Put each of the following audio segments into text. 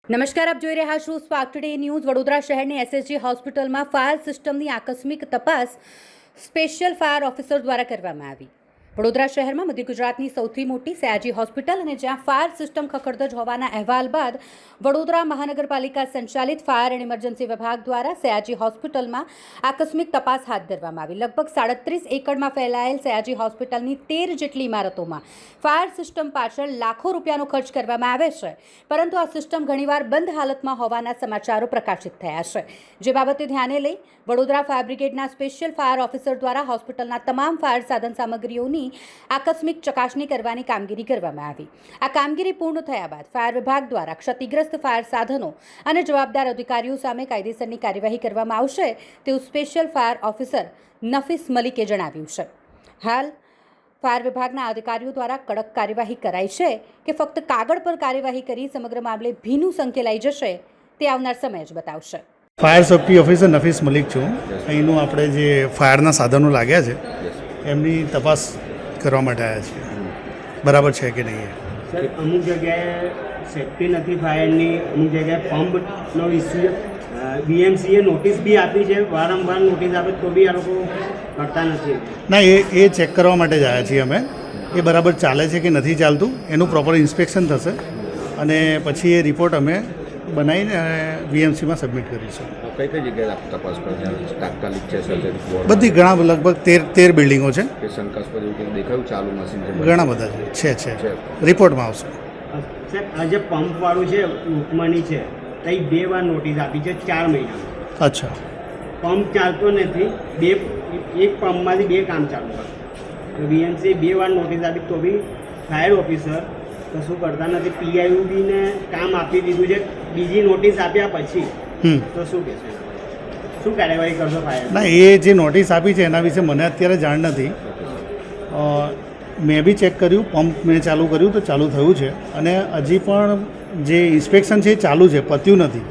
નમસ્કાર, આપ જોઈ રહ્યા છો સ્પાર્ક ટુડે ન્યૂઝ. વડોદરા શહેરની એસએસજી હોસ્પિટલમાં ફાયર સિસ્ટમની આકસ્મિક તપાસ સ્પેશિયલ ફાયર ઓફિસર દ્વારા કરવામાં આવી. વડોદરા શહેરમાં મધ્ય ગુજરાતની સૌથી મોટી સયાજી હોસ્પિટલ અને જ્યાં ફાયર સિસ્ટમ ખખડધજ હોવાના અહેવાલ બાદ વડોદરા મહાનગરપાલિકા સંચાલિત ફાયર એન્ડ ઇમરજન્સી વિભાગ દ્વારા સયાજી હોસ્પિટલમાં આકસ્મિક તપાસ હાથ ધરવામાં આવી. લગભગ 37 એકડમાં ફેલાયેલ સયાજી હોસ્પિટલની 13 જેટલી ઇમારતોમાં ફાયર સિસ્ટમ પાછળ લાખો રૂપિયાનો ખર્ચ કરવામાં આવે છે, પરંતુ આ સિસ્ટમ ઘણીવાર બંધ હાલતમાં હોવાના સમાચારો પ્રકાશિત થયા છે. જે બાબતે ધ્યાને લઈ વડોદરા ફાયર બ્રિગેડના સ્પેશિયલ ફાયર ઓફિસર દ્વારા હોસ્પિટલના તમામ ફાયર સાધન સામગ્રીઓની આકસ્મિક ચકાસણી કરવાની કામગીરી કરવામાં આવી. આ કામગીરી પૂર્ણ થયા બાદ ફાયર વિભાગ દ્વારા ક્ષતિગ્રસ્ત ફાયર સાધનો અને જવાબદાર અધિકારીઓ સામે કાયદેસરની કાર્યવાહી કરવામાં આવશે તેવું સ્પેશિયલ ફાયર ઓફિસર નફીસ મલિકે જણાવ્યું છે. હાલ ફાયર વિભાગના અધિકારીઓ દ્વારા કડક કાર્યવાહી કરાઈ છે કે ફક્ત કાગળ પર કાર્યવાહી કરી સમગ્ર મામલે ભીનું સંકેલાઈ જશે તે આવનાર સમય જ બતાવશે. Fire safety officer Nafees Malik છું. અહીંનું આપણે જે ફાયરના સાધનો લાગ્યા છે એમની તપાસ કરવા માટે આવ્યા છીએ. બરાબર છે કે નહીં? સર, અમુક જગ્યાએ સેફ્ટી નથી ફાયરની, અમુક જગ્યાએ પંપનો ઇસ્યુ. બીએમસીએ નોટિસ બી આપી છે, વારંવાર નોટિસ આપે તો બી આ લોકો કરતા નથી. ના, એ ચેક કરવા માટે જ આવ્યા છીએ અમે. એ બરાબર ચાલે છે કે નથી ચાલતું એનું પ્રોપર ઇન્સ્પેક્શન થશે અને પછી એ રિપોર્ટ અમે બનાવીને બીએમસીમાં સબમિટ કરીશું. કઈ કઈ જગ્યાએ તપાસ કરો? તાત્કાલિક છે સર્જરી બધી લગભગ 13 બિલ્ડિંગો છે. શંકાસ્પદ એવું કંઈ દેખાયું ચાલુ મશીન ઘણા બધા છે રિપોર્ટમાં આવશે. સર, આ જે પંપવાળું છે રૂકમણી છે તઈ 2 વાર નોટિસ આપી છે 4 મહિના. અચ્છા. પંપ ચાલતો નથી, એક પંપમાંથી 2 કામ ચાલુ કરે. બીએમસીએ 2 વાર નોટિસ આપી તો બી ફાયર ઓફિસર કશું કરતા નથી. પીઆઈયુબીને કામ આપી દીધું છે બીજી નોટિસ આપ્યા પછી. તો શું કહેશો? શું કાર્યવાહી કરશો ફાયર? ના, એ જે નોટિસ આપી છે એના વિશે મને અત્યારે જાણ નથી. મેં બી ચેક કર્યું, પંપ મેં ચાલુ કર્યું તો ચાલુ થયું છે અને હજી પણ જે ઇન્સ્પેક્શન છે એ ચાલુ છે, પત્યું નથી.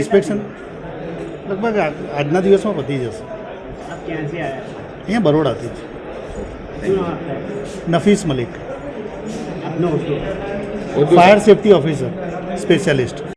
ઇન્સ્પેક્શન લગભગ આજના દિવસમાં પતી જશે. આપ ક્યાંથી આવ્યા? અહીંયા બરોડાથી જ. શું નામ આપતા? નફીસ મલિક, આપનો ફાયર સેફ્ટી ઓફિસર સ્પેશિયાલિસ્ટ.